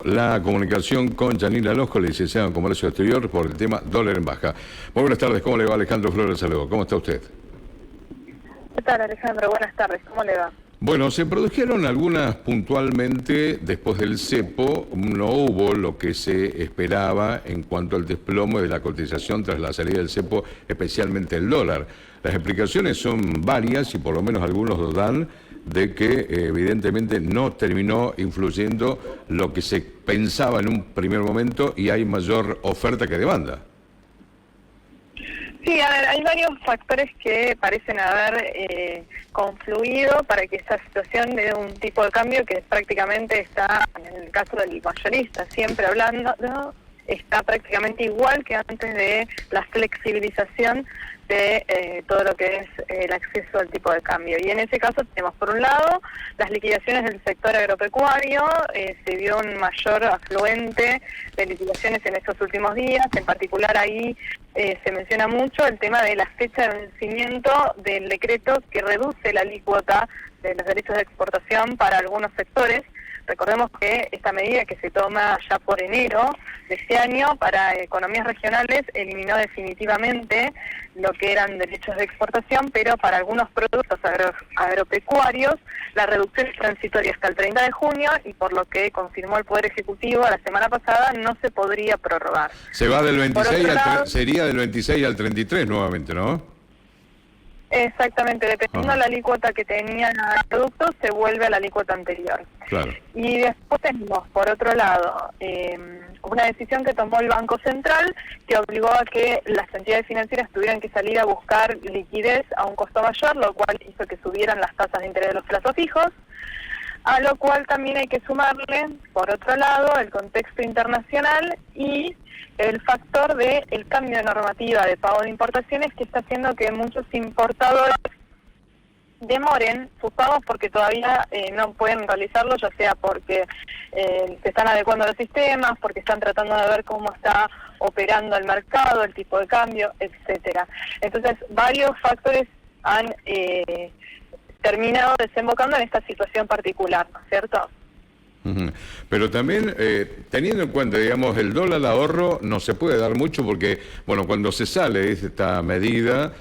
la comunicación con Yanila Losco, licenciada en Comercio Exterior, por el tema dólar en baja. Muy buenas tardes, ¿cómo le va? Alejandro Flores, saludo. ¿Cómo está usted? ¿Qué tal, Alejandro? Buenas tardes, ¿cómo le va? Bueno, se produjeron algunas puntualmente después del cepo, no hubo lo que se esperaba en cuanto al desplome de la cotización tras la salida del cepo, especialmente el dólar. Las explicaciones son varias y por lo menos algunos lo dan de que evidentemente no terminó influyendo lo que se pensaba en un primer momento y hay mayor oferta que demanda. Sí, a ver, hay varios factores que parecen haber confluido para que esta situación de un tipo de cambio que prácticamente está, en el caso del mayorista, siempre hablando, ¿no?, está prácticamente igual que antes de la flexibilización de todo lo que es el acceso al tipo de cambio. Y en ese caso tenemos, por un lado, las liquidaciones del sector agropecuario. Se vio un mayor afluente de liquidaciones en estos últimos días. En particular ahí se menciona mucho el tema de la fecha de vencimiento del decreto que reduce la alícuota de los derechos de exportación para algunos sectores. Recordemos que esta medida que se toma ya por enero de este año para economías regionales eliminó definitivamente lo que eran derechos de exportación, pero para algunos productos agropecuarios la reducción es transitoria hasta el 30 de junio y por lo que confirmó el Poder Ejecutivo la semana pasada no se podría prorrogar. Se va del 26 sería del 26 al 33 nuevamente, ¿no? Exactamente, dependiendo de la alícuota que tenían los productos, se vuelve a la alícuota anterior. Claro. Y después tenemos, por otro lado, una decisión que tomó el Banco Central que obligó a que las entidades financieras tuvieran que salir a buscar liquidez a un costo mayor, lo cual hizo que subieran las tasas de interés de los plazos fijos, a lo cual también hay que sumarle, por otro lado, el contexto internacional y el factor de el cambio de normativa de pago de importaciones que está haciendo que muchos importadores demoren sus pagos porque todavía no pueden realizarlo, ya sea porque se están adecuando a los sistemas, porque están tratando de ver cómo está operando el mercado, el tipo de cambio, etcétera. Entonces, varios factores han terminado desembocando en esta situación particular, ¿no es cierto? Pero también, teniendo en cuenta, digamos, el dólar ahorro no se puede dar mucho porque, bueno, cuando se sale de esta medida,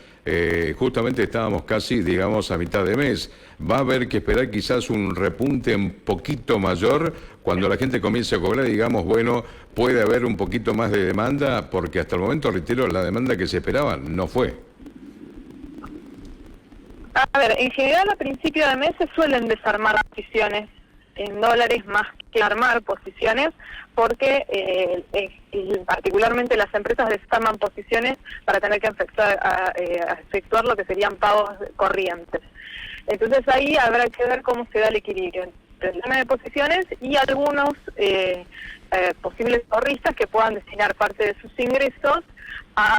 justamente estábamos casi, digamos, a mitad de mes. Va a haber que esperar quizás un repunte un poquito mayor cuando la gente comience a cobrar, digamos, bueno, puede haber un poquito más de demanda, porque hasta el momento, reitero, la demanda que se esperaba no fue. A ver, en general a principio de mes se suelen desarmar posiciones en dólares más que armar posiciones, porque particularmente las empresas desarman posiciones para tener que efectuar lo que serían pagos corrientes. Entonces ahí habrá que ver cómo se da el equilibrio entre el tema de posiciones y algunos posibles ahorristas que puedan destinar parte de sus ingresos a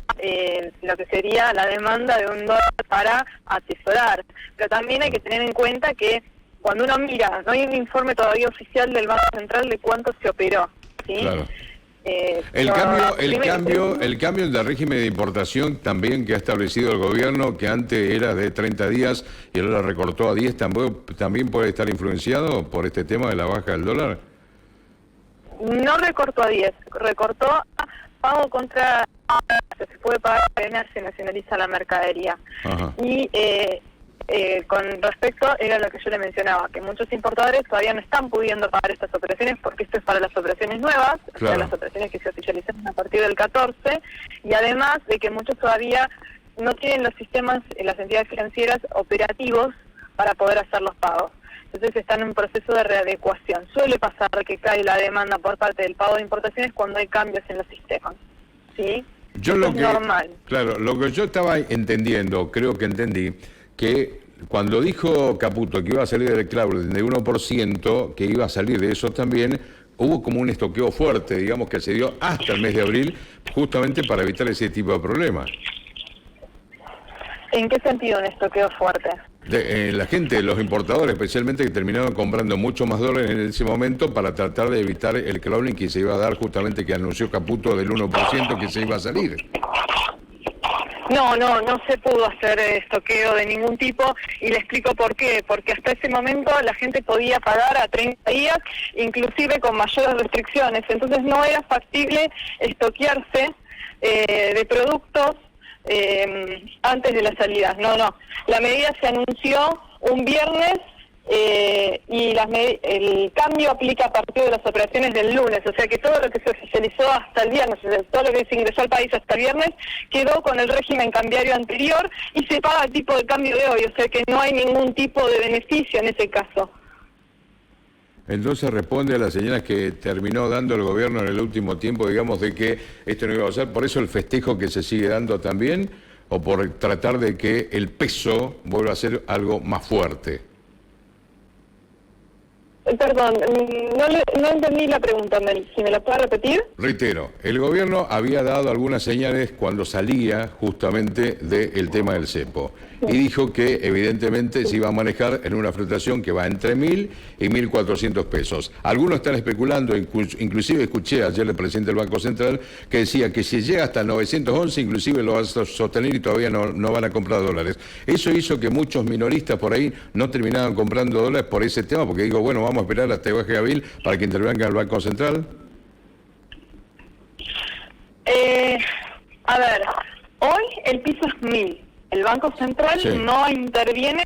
lo que sería la demanda de un dólar para atesorar. Pero también hay que tener en cuenta que cuando uno mira, no hay un informe todavía oficial del Banco Central de cuánto se operó, ¿sí? Claro. El cambio del régimen de importación también que ha establecido el gobierno, que antes era de 30 días y ahora recortó a 10, también puede estar influenciado por este tema de la baja del dólar. No recortó a 10, recortó a pago contra, se puede pagar apenas se nacionaliza la mercadería. Ajá. Y con respecto, era lo que yo le mencionaba, que muchos importadores todavía no están pudiendo pagar estas operaciones porque esto es para las operaciones nuevas, claro, o sea, las operaciones que se oficializan a partir del 14, y además de que muchos todavía no tienen los sistemas, las entidades financieras operativos para poder hacer los pagos. Entonces están en un proceso de readecuación. Suele pasar que cae la demanda por parte del pago de importaciones cuando hay cambios en los sistemas, ¿sí? Eso es normal. Claro, lo que yo estaba entendiendo, creo que entendí, que cuando dijo Caputo que iba a salir del clavo de 1%, que iba a salir de eso también, hubo como un estoqueo fuerte, digamos, que se dio hasta el mes de abril, justamente para evitar ese tipo de problemas. ¿En qué sentido un estoqueo fuerte? La gente, los importadores especialmente, que terminaron comprando mucho más dólares en ese momento para tratar de evitar el crawling que se iba a dar justamente, que anunció Caputo del 1% que se iba a salir. No se pudo hacer estoqueo de ningún tipo y le explico por qué. Porque hasta ese momento la gente podía pagar a 30 días, inclusive con mayores restricciones. Entonces no era factible estoquearse de productos antes de las salidas. No. La medida se anunció un viernes y el cambio aplica a partir de las operaciones del lunes, o sea que todo lo que se oficializó hasta el viernes, o sea, todo lo que se ingresó al país hasta el viernes, quedó con el régimen cambiario anterior y se paga el tipo de cambio de hoy, o sea que no hay ningún tipo de beneficio en ese caso. Entonces responde a las señales que terminó dando el gobierno en el último tiempo, digamos, de que esto no iba a pasar, por eso el festejo que se sigue dando también, o por tratar de que el peso vuelva a ser algo más fuerte. Perdón, no entendí la pregunta, Mel. ¿Si me la puede repetir? Reitero, el gobierno había dado algunas señales cuando salía justamente del tema del cepo y dijo que evidentemente se iba a manejar en una fluctuación que va entre 1.000 y 1.400 pesos. Algunos están especulando, inclusive escuché ayer al presidente del Banco Central que decía que si llega hasta 911 inclusive lo va a sostener y todavía no van a comprar dólares. Eso hizo que muchos minoristas por ahí no terminaban comprando dólares por ese tema, porque digo, bueno, vamos a esperar hasta que baje abril para que intervenga el Banco Central. A ver, hoy el piso es 1.000. El Banco Central no interviene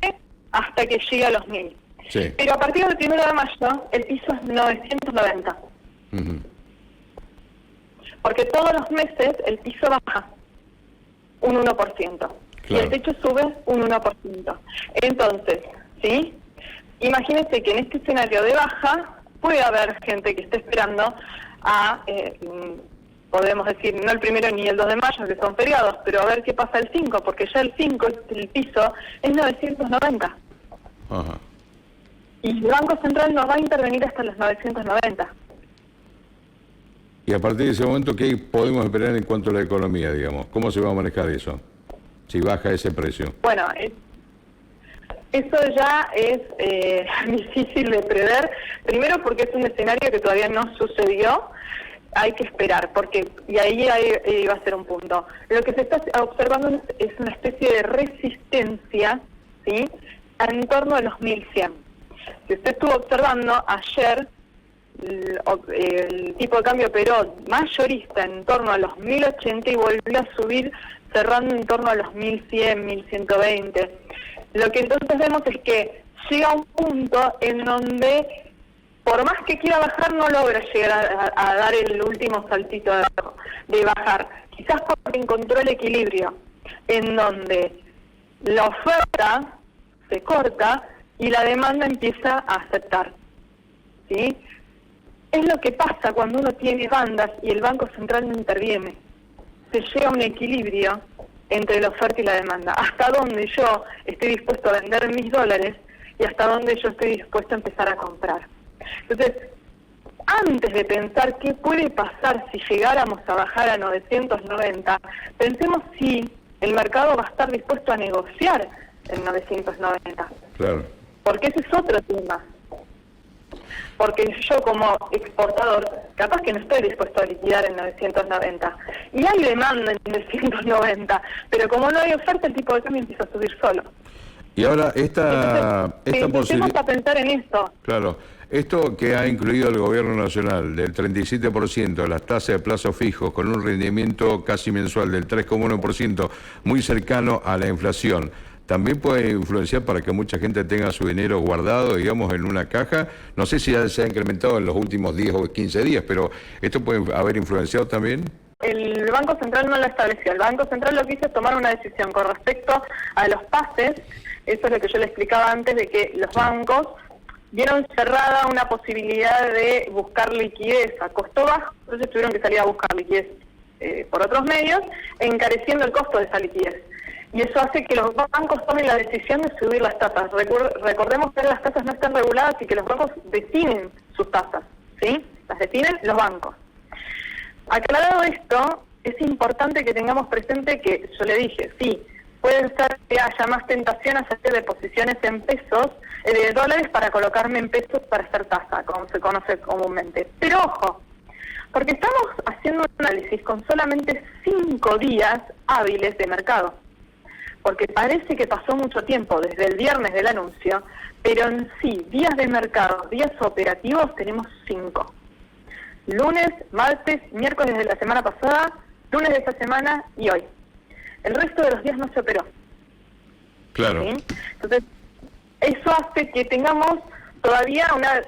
hasta que llegue a los 1.000. Sí. Pero a partir del 1 de mayo el piso es 990. Porque todos los meses el piso baja un 1%. Claro. Y el techo sube un 1%. Entonces, ¿sí? Imagínense que en este escenario de baja puede haber gente que esté esperando a, podemos decir, no el 1 ni el 2 de mayo, que son feriados, pero a ver qué pasa el 5, porque ya el 5, el piso, es 990. Ajá. Y el Banco Central no va a intervenir hasta los 990. Y a partir de ese momento, ¿qué podemos esperar en cuanto a la economía, digamos? ¿Cómo se va a manejar eso? Si baja ese precio. Bueno, eso ya es difícil de prever, primero porque es un escenario que todavía no sucedió, hay que esperar, porque y ahí va a ser un punto. Lo que se está observando es una especie de resistencia, ¿sí?, en torno a los 1.100. Si usted estuvo observando ayer, el tipo de cambio operó mayorista en torno a los 1.080 y volvió a subir cerrando en torno a los 1.100, 1.120. Lo que entonces vemos es que llega un punto en donde, por más que quiera bajar, no logra llegar a dar el último saltito de bajar. Quizás porque encontró el equilibrio, en donde la oferta se corta y la demanda empieza a aceptar, ¿sí? Es lo que pasa cuando uno tiene bandas y el Banco Central no interviene. Se llega a un equilibrio entre la oferta y la demanda. Hasta dónde yo estoy dispuesto a vender mis dólares y hasta dónde yo estoy dispuesto a empezar a comprar. Entonces, antes de pensar qué puede pasar si llegáramos a bajar a 990, pensemos si el mercado va a estar dispuesto a negociar en 990. Claro. Porque ese es otro tema. Porque yo como exportador, capaz que no estoy dispuesto a liquidar en 990. Y hay demanda en 990, pero como no hay oferta, el tipo de cambio empieza a subir solo. Y ahora esta posibilidad... a pensar en esto. Claro, esto que ha incluido el gobierno nacional del 37%, las tasas de plazo fijos con un rendimiento casi mensual del 3,1%, muy cercano a la inflación, también puede influenciar para que mucha gente tenga su dinero guardado, digamos, en una caja. No sé si ya se ha incrementado en los últimos 10 o 15 días, pero ¿esto puede haber influenciado también? El Banco Central no lo estableció. El Banco Central lo que hizo es tomar una decisión con respecto a los pases. Eso es lo que yo le explicaba antes, de que los bancos vieron cerrada una posibilidad de buscar liquidez a costo bajo, entonces tuvieron que salir a buscar liquidez por otros medios, encareciendo el costo de esa liquidez. Y eso hace que los bancos tomen la decisión de subir las tasas. Recordemos que las tasas no están reguladas y que los bancos definen sus tasas, ¿sí? Las definen los bancos. Aclarado esto, es importante que tengamos presente que, yo le dije, sí, puede ser que haya más tentación a hacer deposiciones en pesos, de dólares para colocarme en pesos para hacer tasa, como se conoce comúnmente. Pero ojo, porque estamos haciendo un análisis con solamente 5 días hábiles de mercado. Porque parece que pasó mucho tiempo desde el viernes del anuncio, pero en sí, días de mercado, días operativos, tenemos 5. Lunes, martes, miércoles de la semana pasada, lunes de esta semana y hoy. El resto de los días no se operó. Claro. ¿Sí? Entonces, eso hace que tengamos todavía una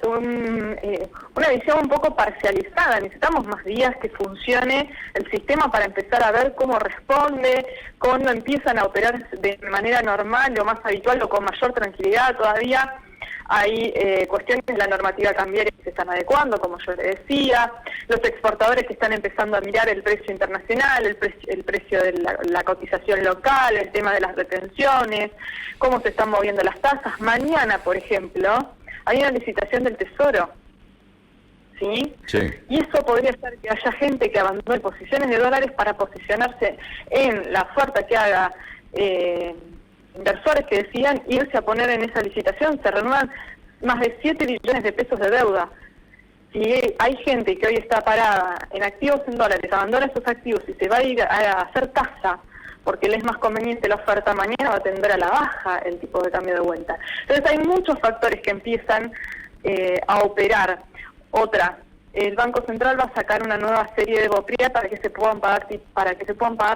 visión un poco parcializada. Necesitamos más días que funcione el sistema para empezar a ver cómo responde, cuándo empiezan a operar de manera normal o más habitual o con mayor tranquilidad. Todavía hay cuestiones de la normativa cambiaria que se están adecuando, como yo le decía, los exportadores que están empezando a mirar el precio internacional, el precio de la cotización local, el tema de las retenciones, cómo se están moviendo las tasas. Mañana, por ejemplo, hay una licitación del Tesoro, ¿sí? Sí. Y eso podría ser que haya gente que abandone posiciones de dólares para posicionarse en la oferta que haga inversores que decidan irse a poner en esa licitación. Se renuevan más de 7 billones de pesos de deuda. Si hay gente que hoy está parada en activos en dólares, abandona esos activos y se va a ir a hacer casa porque le es más conveniente la oferta, mañana va a tender a la baja el tipo de cambio de vuelta. Entonces hay muchos factores que empiezan a operar. Otra, el Banco Central va a sacar una nueva serie de BOPRIA para que se puedan pagar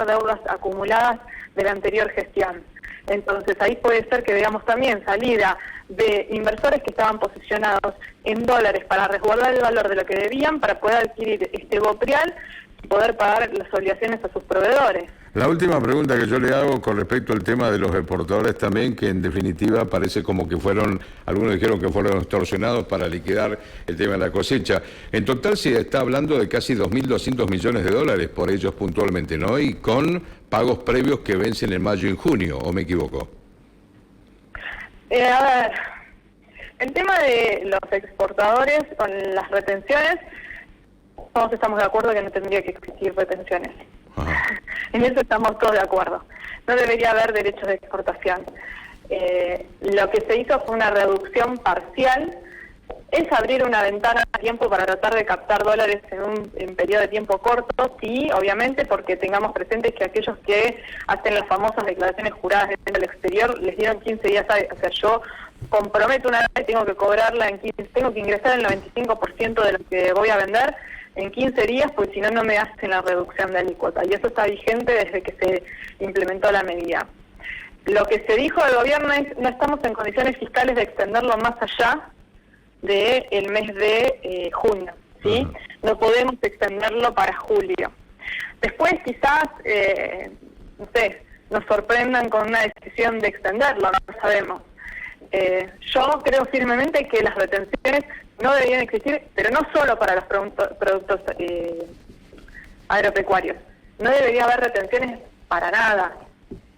deudas acumuladas de la anterior gestión. Entonces ahí puede ser que veamos también salida de inversores que estaban posicionados en dólares para resguardar el valor de lo que debían para poder adquirir este BOPRIAL y poder pagar las obligaciones a sus proveedores. La última pregunta que yo le hago con respecto al tema de los exportadores también, que en definitiva parece como que fueron, algunos dijeron que fueron extorsionados para liquidar el tema de la cosecha. En total se está hablando de casi 2.200 millones de dólares por ellos puntualmente, ¿no? Y con pagos previos que vencen en mayo y en junio, ¿o me equivoco? A ver, el tema de los exportadores con las retenciones, todos estamos de acuerdo que no tendría que existir retenciones. Ajá. En eso estamos todos de acuerdo. No debería haber derechos de exportación. Lo que se hizo fue una reducción parcial, es abrir una ventana de tiempo para tratar de captar dólares en periodo de tiempo corto, sí, obviamente, porque tengamos presentes que aquellos que hacen las famosas declaraciones juradas en el exterior les dieron 15 días, o sea, yo comprometo una vez, tengo que cobrarla en 15, tengo que ingresar el 95% de lo que voy a vender en 15 días, pues si no, no me hacen la reducción de alícuota. Y eso está vigente desde que se implementó la medida. Lo que se dijo del gobierno es no estamos en condiciones fiscales de extenderlo más allá del mes de junio, ¿sí? No podemos extenderlo para julio. Después quizás, no sé, nos sorprendan con una decisión de extenderlo, no lo sabemos. Yo creo firmemente que las retenciones no deberían existir, pero no solo para los productos agropecuarios. No debería haber retenciones para nada.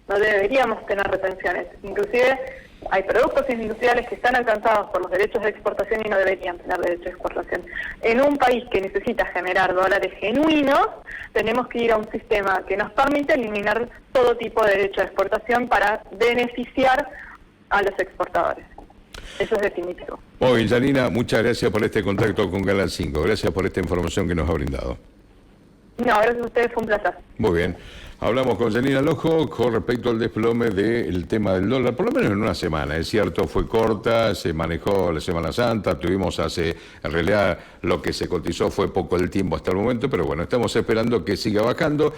No deberíamos tener retenciones. Inclusive hay productos industriales que están alcanzados por los derechos de exportación y no deberían tener derechos de exportación. En un país que necesita generar dólares genuinos, tenemos que ir a un sistema que nos permite eliminar todo tipo de derecho de exportación para beneficiar a los exportadores. Eso es definitivo. Muy bien, Janina, muchas gracias por este contacto con Canal 5. Gracias por esta información que nos ha brindado. No, gracias a ustedes, fue un placer. Muy bien. Hablamos con Janina Lojo con respecto al desplome del tema del dólar, por lo menos en una semana. Es cierto, fue corta, se manejó la Semana Santa, en realidad lo que se cotizó fue poco el tiempo hasta el momento, pero bueno, estamos esperando que siga bajando.